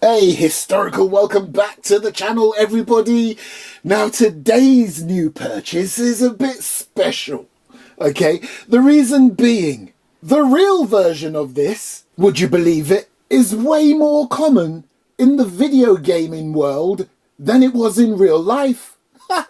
Hey, historical, welcome back to the channel, everybody. Now, today's new purchase is a bit special, okay? The reason being, the real version of this, would you believe it, is way more common in the video gaming world than it was in real life. Ha!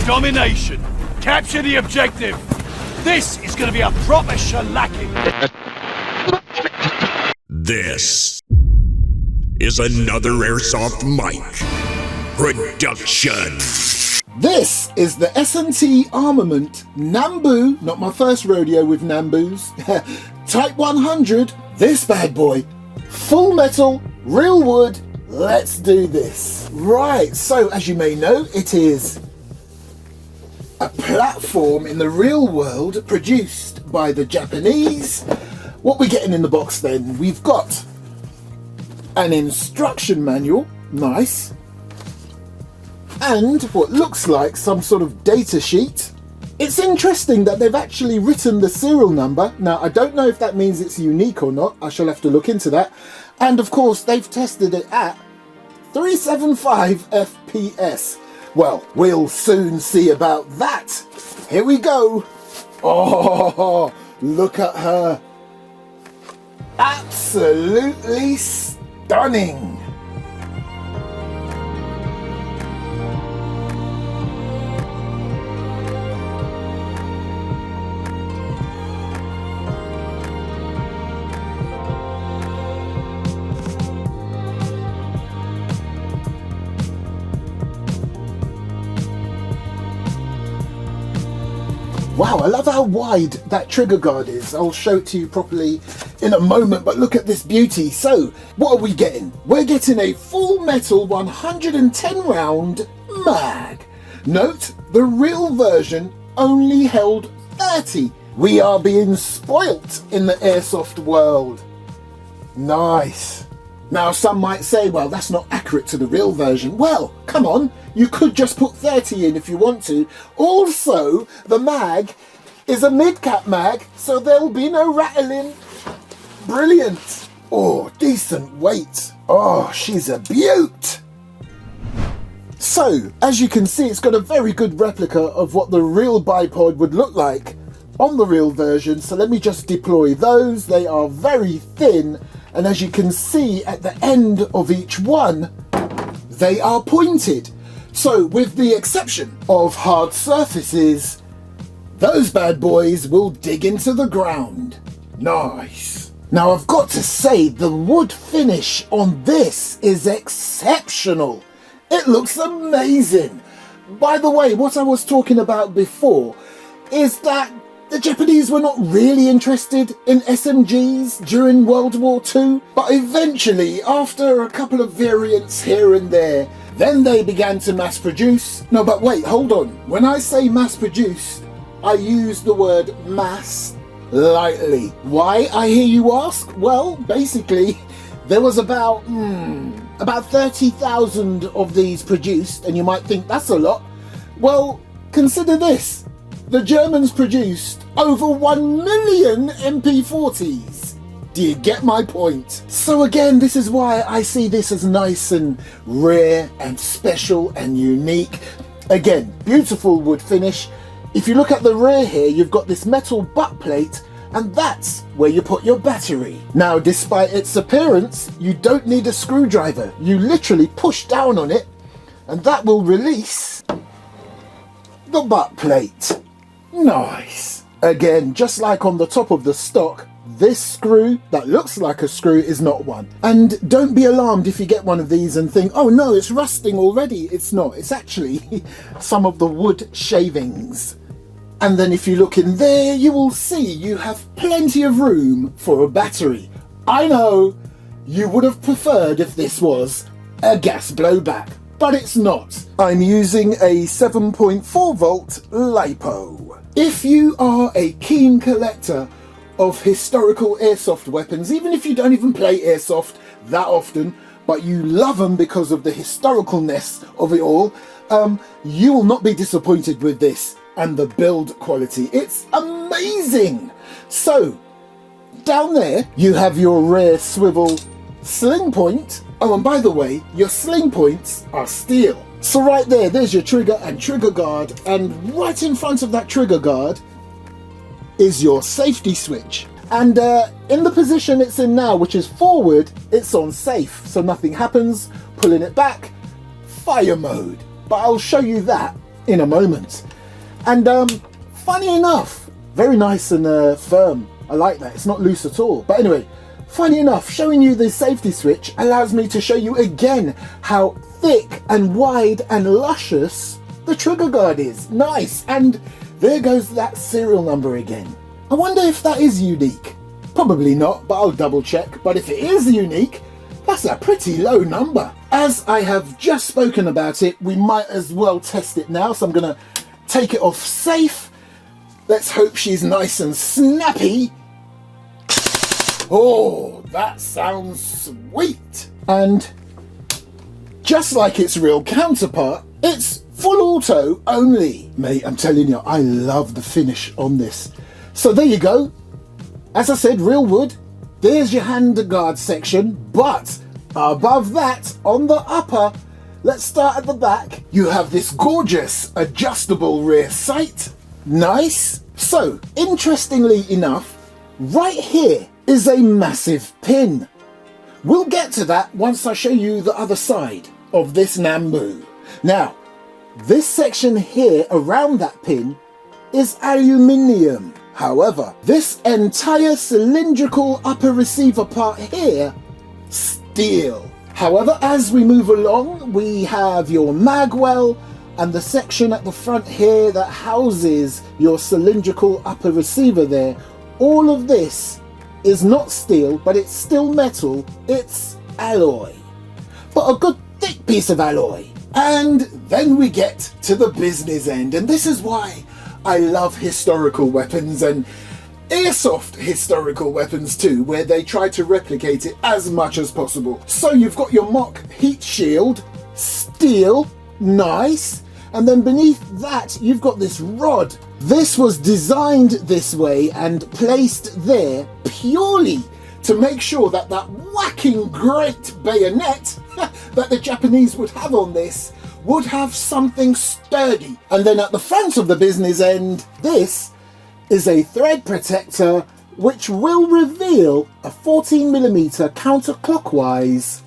Domination! Capture the objective! This is gonna be a proper shellacking! This is another Airsoft Mike production. This is the S&T Armament Nambu, not my first rodeo with Nambus, Type 100, this bad boy. Full metal, real wood, let's do this. Right, so as you may know, it is a platform in the real world produced by the Japanese. What we're getting in the box then, we've got an instruction manual, nice, and what looks like some sort of data sheet. It's interesting that they've actually written the serial number. Now, I don't know if that means it's unique or not. I shall have to look into that. And of course, they've tested it at 375 FPS. Well, we'll soon see about that. Here we go. Oh, look at her. Absolutely stunning. Wow, I love how wide that trigger guard is. I'll show it to you properly in a moment, but look at this beauty. So, what are we getting? We're getting a full metal 110 round mag. Note, the real version only held 30. We are being spoilt in the Airsoft world. Nice. Now, some might say, well, that's not accurate to the real version. Well, come on, you could just put 30 in if you want to. Also, the mag is a mid-cap mag, so there'll be no rattling. Brilliant. Oh, decent weight. Oh, she's a beaut. So, as you can see, it's got a very good replica of what the real bipod would look like on the real version. So let me just deploy those. They are very thin. And as you can see at the end of each one, they are pointed. So with the exception of hard surfaces, those bad boys will dig into the ground. Nice. Now I've got to say, the wood finish on this is exceptional. It looks amazing. By the way, what I was talking about before is that the Japanese were not really interested in SMGs during World War II, but eventually, after a couple of variants here and there, then they began to mass produce. No, but wait, hold on. When I say mass produced, I use the word mass lightly. Why, I hear you ask? Well, basically, there was about 30,000 of these produced, and you might think that's a lot. Well, consider this. The Germans produced over 1 million MP40s. Do you get my point? So again, this is why I see this as nice and rare and special and unique. Again, beautiful wood finish. If you look at the rear here, you've got this metal butt plate, and that's where you put your battery. Now, despite its appearance, you don't need a screwdriver. You literally push down on it, and that will release the butt plate. Nice. Again, just like on the top of the stock, this screw that looks like a screw is not one. And don't be alarmed if you get one of these and think, oh no, it's rusting already. It's not. It's actually some of the wood shavings. And then if you look in there, you will see you have plenty of room for a battery. I know you would have preferred if this was a gas blowback, but it's not. I'm using a 7.4 volt LiPo. If you are a keen collector of historical airsoft weapons, even if you don't even play airsoft that often, but you love them because of the historicalness of it all, you will not be disappointed with this and the build quality. It's amazing. So down there you have your rear swivel sling point. Oh, and by the way, your sling points are steel. So right there's your trigger and trigger guard, and right in front of that trigger guard is your safety switch. And in the position it's in now, which is forward, it's on safe, so nothing happens. Pulling it back, fire mode. But I'll show you that in a moment. And funny enough, very nice and firm. I like that, it's not loose at all. But anyway, funny enough, showing you the safety switch allows me to show you again how thick and wide and luscious the trigger guard is. Nice. And there goes that serial number again. I wonder if that is unique. Probably not, but I'll double check. But if it is unique, that's a pretty low number. As I have just spoken about it, we might as well test it now. So I'm gonna take it off safe. Let's hope she's nice and snappy. Oh, that sounds sweet. And just like its real counterpart, it's full auto only. Mate, I'm telling you, I love the finish on this. So there you go. As I said, real wood. There's your hand guard section, but above that, on the upper, let's start at the back, you have this gorgeous adjustable rear sight. Nice. So, interestingly enough, right here is a massive pin. We'll get to that once I show you the other side of this Nambu. Now, this section here around that pin is aluminium. However, this entire cylindrical upper receiver part here, steel. However, as we move along, we have your magwell and the section at the front here that houses your cylindrical upper receiver there. All of this is not steel, but it's still metal. It's alloy, but a good thick piece of alloy. And then we get to the business end, and this is why I love historical weapons and airsoft historical weapons too, where they try to replicate it as much as possible. So you've got your mock heat shield, steel, nice, and then beneath that you've got this rod. This was designed this way and placed there purely to make sure that that whacking great bayonet that the Japanese would have on this would have something sturdy. And then at the front of the business end, this is a thread protector which will reveal a 14mm counterclockwise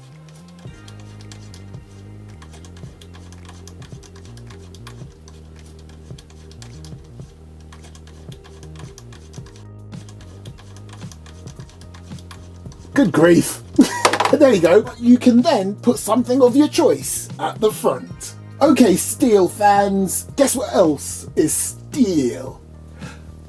good grief. There you go. You can then put something of your choice at the front. Okay, steel fans, guess what else is steel?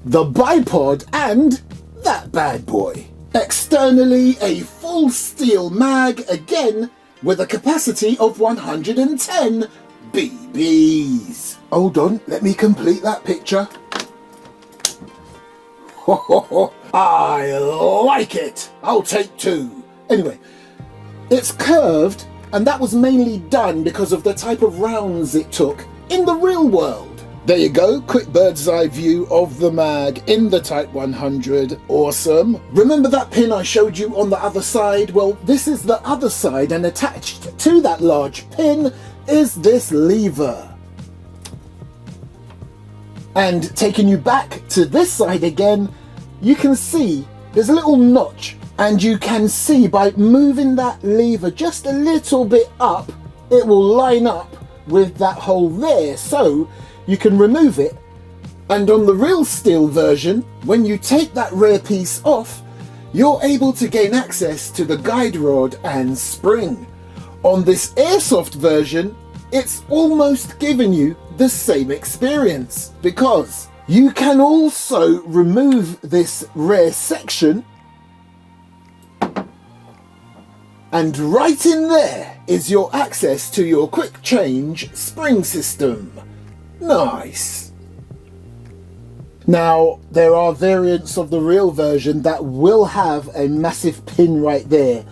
The bipod and that bad boy. Externally, a full steel mag, again with a capacity of 110 BBs. Hold on, let me complete that picture. I like it. I'll take two. Anyway, it's curved, and that was mainly done because of the type of rounds it took in the real world. There you go, quick bird's eye view of the mag in the Type 100. Awesome. Remember that pin I showed you on the other side? Well, this is the other side, and attached to that large pin is this lever. And taking you back to this side again, you can see there's a little notch, and you can see by moving that lever just a little bit up, it will line up with that hole there, so you can remove it. And on the real steel version, when you take that rear piece off, you're able to gain access to the guide rod and spring. On this airsoft version, it's almost giving you the same experience, because you can also remove this rear section, and right in there is your access to your quick change spring system. Nice. Now, there are variants of the real version that will have a massive pin right there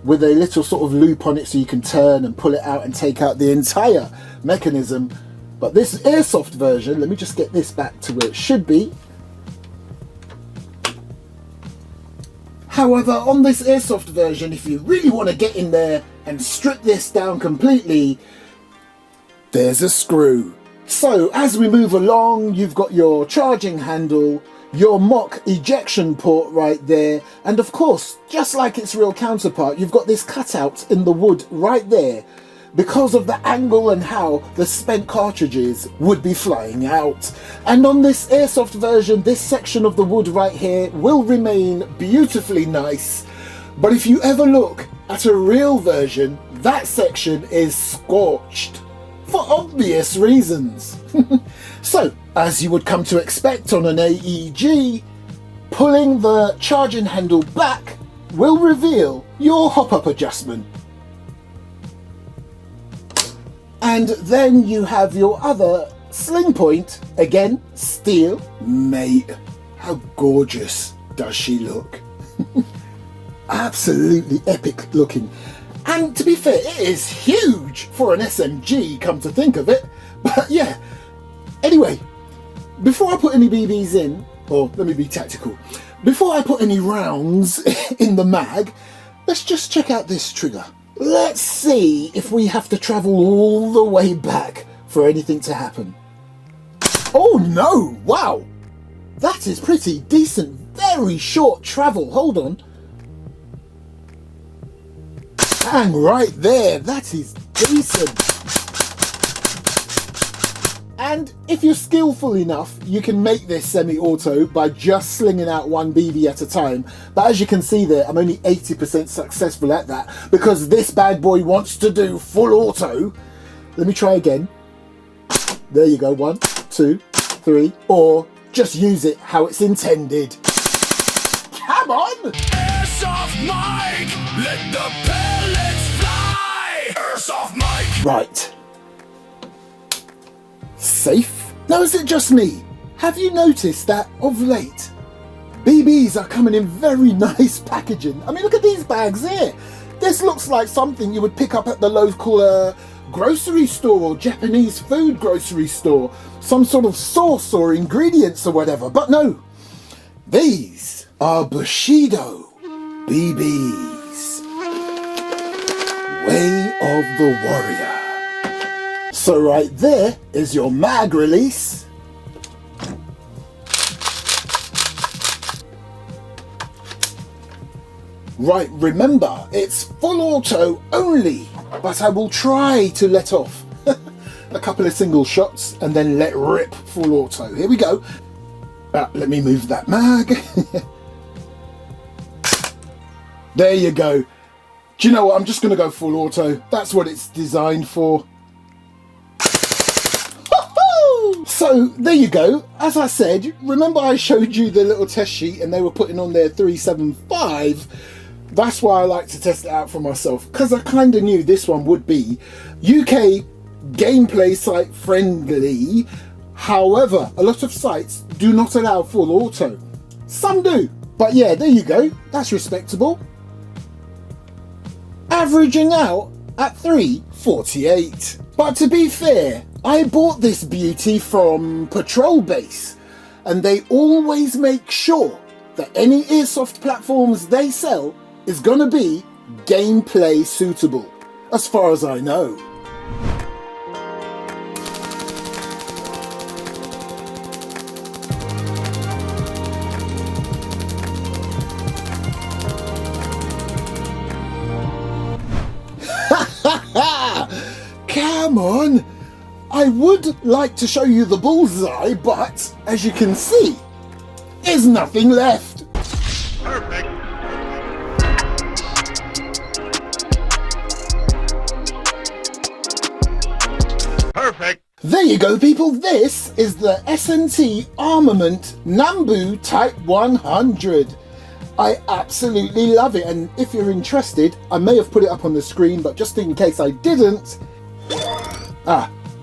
with a little sort of loop on it so you can turn and pull it out and take out the entire mechanism. But this Airsoft version, let me just get this back to where it should be. However, on this Airsoft version, if you really want to get in there and strip this down completely, there's a screw. So as we move along, you've got your charging handle, your mock ejection port right there, and of course, just like its real counterpart, you've got this cutout in the wood right there because of the angle and how the spent cartridges would be flying out. And on this Airsoft version, this section of the wood right here will remain beautifully nice, but if you ever look at a real version, that section is scorched. For obvious reasons. So, as you would come to expect on an AEG, pulling the charging handle back will reveal your hop-up adjustment. And then you have your other sling point, again, steel. Mate, how gorgeous does she look? Absolutely epic looking. And to be fair, it is huge for an SMG, come to think of it. But yeah, anyway, before I put any BBs in, or let me be tactical, before I put any rounds in the mag, let's just check out this trigger. Let's see if we have to travel all the way back for anything to happen. Oh no, wow, that is pretty decent, very short travel, hold on. Hang right there, that is decent. And if you're skillful enough, you can make this semi-auto by just slinging out one BB at a time. But as you can see there, I'm only 80% successful at that because this bad boy wants to do full auto. Let me try again. There you go, 1, 2, 3, or just use it how it's intended. Come on! Airsoft Mike! Let the pellets fly! Airsoft Mike! Right. Safe? Now is it just me? Have you noticed that of late, BBs are coming in very nice packaging? I mean, look at these bags here. This looks like something you would pick up at the local grocery store or Japanese food grocery store. Some sort of sauce or ingredients or whatever. But no, these are Bushido BBs. Way of the Warrior. So right there is your mag release. Right, remember, it's full auto only, but I will try to let off a couple of single shots and then let rip full auto. Here we go. Let me move that mag. There you go. Do you know what? I'm just going to go full auto. That's what it's designed for. So there you go. As I said, remember I showed you the little test sheet and they were putting on their 375. That's why I like to test it out for myself, because I kind of knew this one would be UK gameplay site friendly. However, a lot of sites do not allow full auto. Some do. But yeah, there you go. That's respectable. Averaging out at 348. But to be fair, I bought this beauty from Patrol Base, and they always make sure that any Airsoft platforms they sell is gonna be gameplay suitable, as far as I know. Come on! I would like to show you the bullseye, but as you can see, there's nothing left. Perfect. Perfect. There you go, people. This is the S&T Armament Nambu Type 100. I absolutely love it, and if you're interested, I may have put it up on the screen, but just in case I didn't,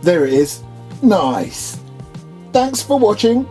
there it is. Nice. Thanks for watching.